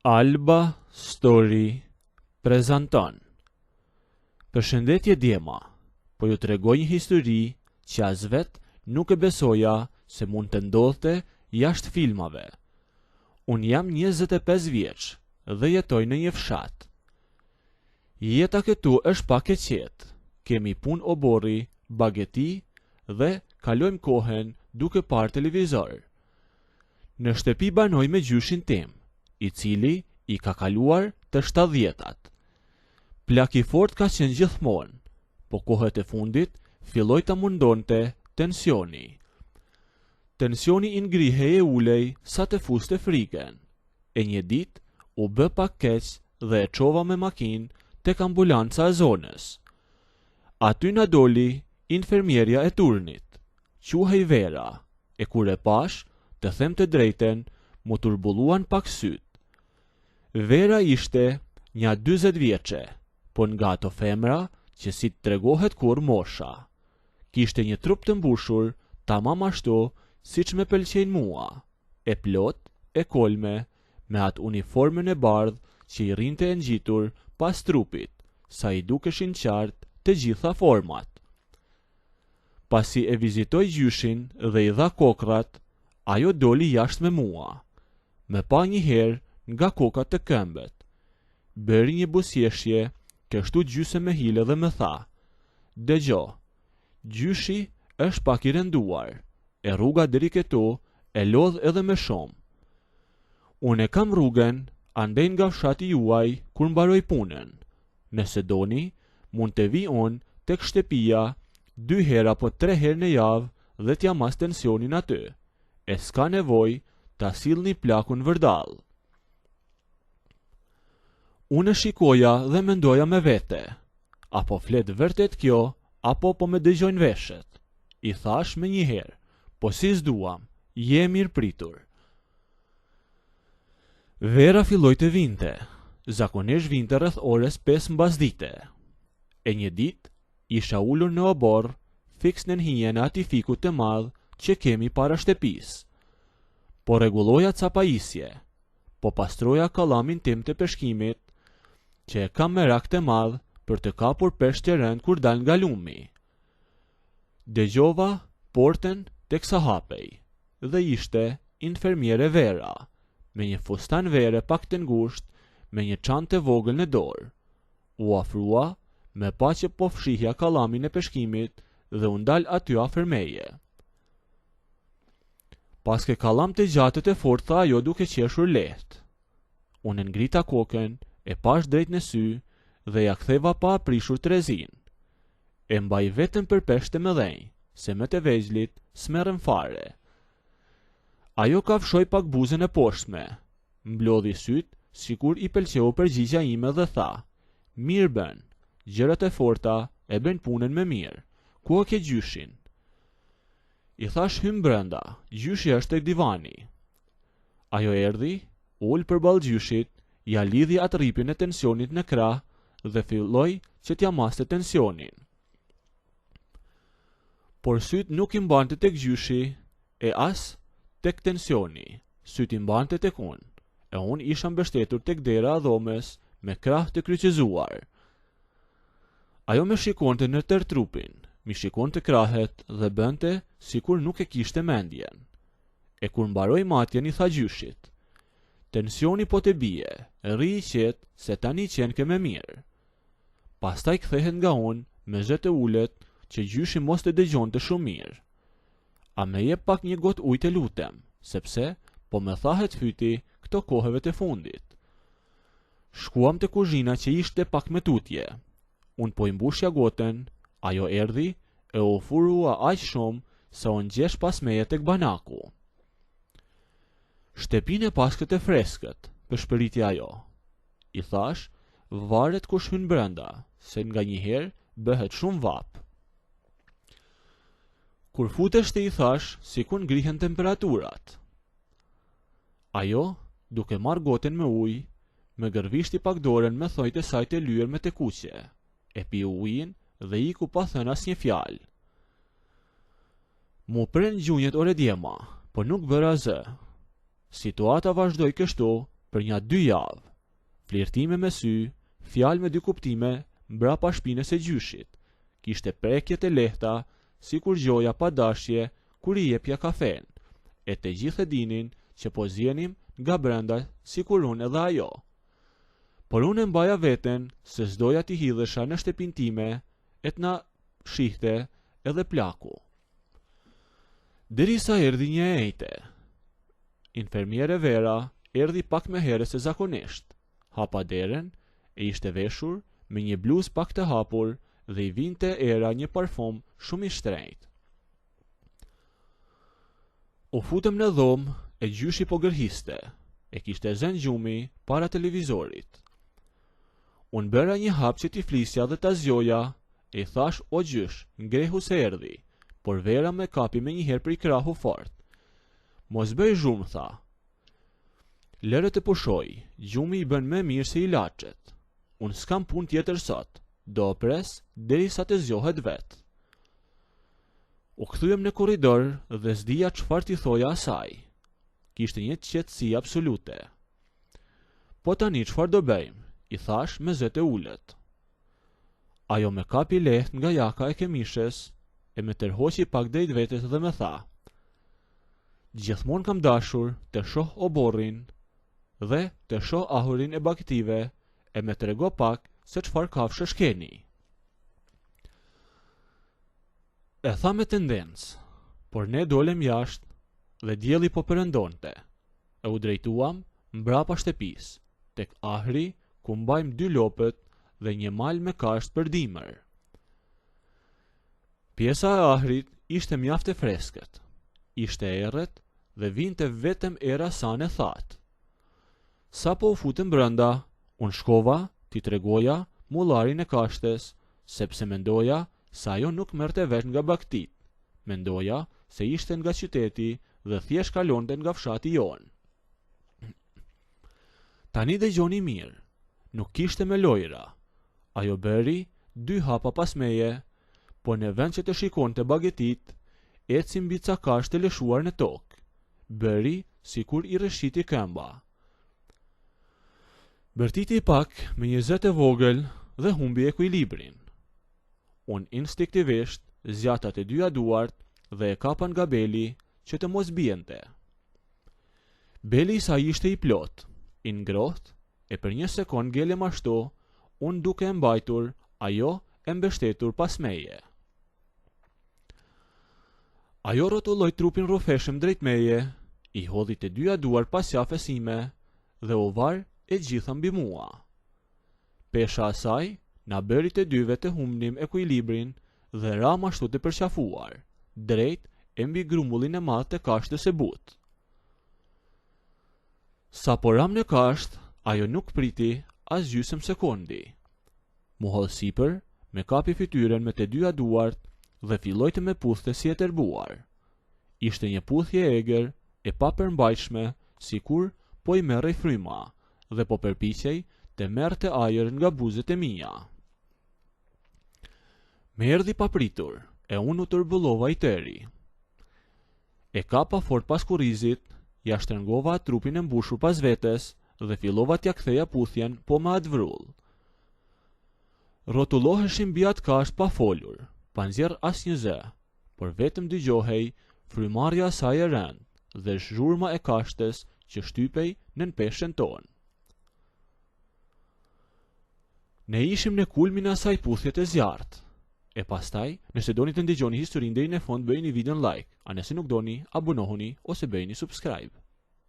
Alba Story prezanton. Përshëndetje djema, po ju tregoj një histori që as vet nuk e besoja se mund të ndodhte jashtë filmave. Unë jam 25 vjeç dhe jetoj në një fshat. Jeta këtu është pak e qetë, kemi punë oborri, bageti dhe kalojmë kohën duke parë televizor. Në shtëpi banoj me gjyshin tim, i cili i ka kaluar të 70-at. Plak i fort ka qenë gjithmonë, po kohët e fundit filloi ta mundonte tensioni. Tensioni i ngrihej e ulej sa të fuste frikën. E një ditë u bë pak keq dhe e çova me makinë tek ambulanca e zonës. Aty na doli infermierja e turnit, quhej Vera, e kur e pash, të them të drejten, mu turbulluan pak syt. Vera ishte një 40 vjeçe, po nga ato femra që si të tregohet kur mosha. Kishte një trup të mbushur, tamam ashtu siç më pëlqejnë mua, e plot, e kolme, me atë uniformën e bardhë që i rrinte e ngjitur pas trupit, sa i dukeshin qartë të gjitha format. Pasi e vizitoi gjyshin dhe i dha kokrat, ajo doli jashtë me mua. Me pa një herë nga kokat të këmbët. Bëri një buzëqeshje, kështu gjysë me hile dhe më tha: "Dëgjo, gjyshi është pak i rënduar, e rruga deri këtu e lodh edhe më shumë. Unë e kam rrugën andej nga fshati juaj kur mbaroj punën. Nëse doni, mund të vi unë tek shtëpia 2 herë apo 3 herë në javë dhe t'ja mas tensionin aty. E s'ka nevojë ta sillni plakun vërdall." Unë shikoja dhe mendoja me vete, apo flet vërtet kjo, apo po me dëgjojnë veshet. I thash me një herë: "Po si s'duam, je mirë pritur." Vera filloi të vinte, zakonisht vinte rreth orës 5 mbasdite. E një ditë isha ulur në obor, fiks në hijen e atij fikut të madh që kemi para shtëpisë. Po rregulloja ca pajisje, po pastroja kallamin tim të peshkimit, që e kam merak të madh për të kapur peshq të rënd kur dal nga lumi. Dëgjova portën teksa hapej, dhe ishte infermiere Vera, me një fustan vere pak të ngushtë, me një çantë të vogël në dorë. U afrua, me pa që po fshihja kallamin e peshkimit dhe u ndal aty afër meje. Pas ke kallam të gjatët e fort, tha ajo duke qeshur lehtë. Unë ngrita kokën, e pash drejt në sy dhe ja ktheva pa aprishur trezin. E mbaj vetëm për peshqt e mëdhenj, se me të vegjlit s'merrem fare. Ajo kafshoi pak buzën e poshtme, mblodhi syt, sikur i pëlqeu përgjigja ime dhe tha: "Mirë bën, gjërat e forta e bën punën më mirë. Ku e ke gjyshin?" I thash hym brenda, gjyshi është tek divani. Ajo erdhi, ul përballë gjyshit, ja lidhi atë rripin e tensionit në krah dhe filloi që t'ja maste tensionin. Por syt nuk i mbante tek gjyshi e as tek tensioni, syt i mbante tek unë, e unë isha mbështetur tek dera e dhomës me krah të kryqëzuar. Ajo me shikonte në tërë trupin, mi shikonte krahet dhe bënte sikur nuk e kishte mendjen. E kur mbaroi matjen i tha gjyshit: "Tensioni po të bie, rri i qetë se tani qenë ke me mirë." Pastaj kthehet nga unë me zë të ulet që gjyshi mos të dëgjonte shumë mirë. "A me jep pak një gotë ujë të lutem, sepse po me thahet fyti këto kohëve të fundit." Shkuam te kuzhina që ishte pak me tutje. Unë po i mbushja gotën, ajo erdhi e u furua aq shumë sa unë gjesh pas meje tek banaku. "Shtëpinë e paskët e freskët", përshpëriti ajo. I thash: "Varet kush hyn brenda, se nga një herë bëhet shumë vap." Kur futeshte i thash sikur ngrihen temperaturat. Ajo, duke marr goten me ujë, me gërvishti pak dorën me thojtë e saj të lyer me tekuqe, e pi ujin dhe iku pa thënë asnjë fjalë. Mu pren gjunjët ore djema, po nuk bëra zë. Situata vazhdoi kështu për një 2 javë. Flirtime me sy, fjalë me 2 kuptime mbrapa shpinës së gjyshit. Kishte prekjet e lehta, sikur gjoja pa dashje kur I jepja kafen. E të gjithë e dinin që po zjenim nga brenda sikur unë edhe ajo. Por unë e mbaja veten se s'doja t'i hidhesha në shtëpinë time e t'na shihte edhe plaku. Derisa erdhi një e ejte. Infermiere Vera erdhi pak më herë se zakonisht. Hapa deren e ishte veshur me një bluzë pak të hapur dhe I vinte era një parfum shumë I shtrenjtë. U futëm në dhomë e gjyshi po gërhiste, e kishte zënë gjumi para televizorit. Unë bëra një hap që t'i flisja dhe ta zgjoja, e I thash o gjysh, ngrehu se erdhi, por Vera me kapi me njëherë prej krahu fort. Mos bëj zhurmë, tha. Lere të pushoj, gjumi I bën më mirë se ilaçet. Unë s'kam punë tjetër sot, do pres derisa të zgjohet vet. U kthyem në korridor dhe s'dija çfarë t'i thoja asaj. Kishte një qetësi absolute. Po tani çfarë do bëjmë? I thash me zë të ulët. Ajo me kapi lehtë nga jaka e kemishes e me tërhoqi pak drejt vetes dhe me tha: Gjithmonë kam dashur të shoh oborrin dhe të shoh ahurin e baktive e me trego pak se çfarë kafshësh keni. E tha me tendencë, por ne dolem jashtë dhe dielli po perëndonte. E u drejtuam mbrapa shtëpisë, tek ahri ku mbajmë 2 lopët dhe një mal me kasht për dimër. Pjesa e ahrit ishte mjaft e freskët. Ishte errët dhe vinte vetëm era sane thatë. Sa po u futëm brenda, unë shkova t'i tregoja mullarin e kashtes, sepse mendoja se ajo nuk merrte vesh nga baktit. Mendoja se ishte nga qyteti dhe thjesht kalonte nga fshati jon. Tani dëgjoni mirë, nuk kishte me lojra. Ajo bëri 2 hapa pas meje, po në vend që të shikonte bagetit, eci mbi ca kashte lëshuar në tokë. Bëri sikur I rreshiti këmba. Bërtiti pak me një zë të vogël dhe humbi ekuilibrin. Unë instinktivisht zgjata të 2 duart dhe e kapa nga beli që të mos bijente. Beli sa ishte I plot, I ngrohtë, e për një sekond ngelem ashtu, unë duke e mbajtur, ajo e mbështetur pas meje. Ajo rrotulloi trupin rrufeshëm drejt meje, I hodhi të 2 duar pas qafes ime dhe u var e gjitha mbi mua. Pesha asaj na bëri të 2 të humnim ekuilibrin dhe ram ashtu të përqafuar, drejt e mbi grumullin e madh të kashtës së butë. Sa po ram në kasht, ajo nuk priti as gjysmë sekundi. Mu hodh sipër, me kapi fytyren me të 2 duart dhe filloi të me puthte si e tërbuar. Ishte një puthje egër e papërmbajtshme, sikur po I merrej fryma dhe po përpiqej të merrte ajër nga buzët e mia. Me erdhi papritur e unë u tërbullova I tëri. E kapa fort pas kurrizit, ja shtrëngova trupin e mbushur pas vetes dhe fillova t'ja ktheja puthjen po me atë vrull. Rrotulloheshim mbi atë kasht pa folur, pa nxjerr asnjë zë, por vetëm dëgjohej frymarrja e saj e rënd dhe zhurma e kashtes që shtypej nën peshën tonë. Ne ishim në kulmin e asaj puthje të zjarrt. E pastaj, nëse doni të ndëgjoni historinë deri në fund, bëjini videon like, a nëse nuk doni, abonohuni ose bëjini subscribe.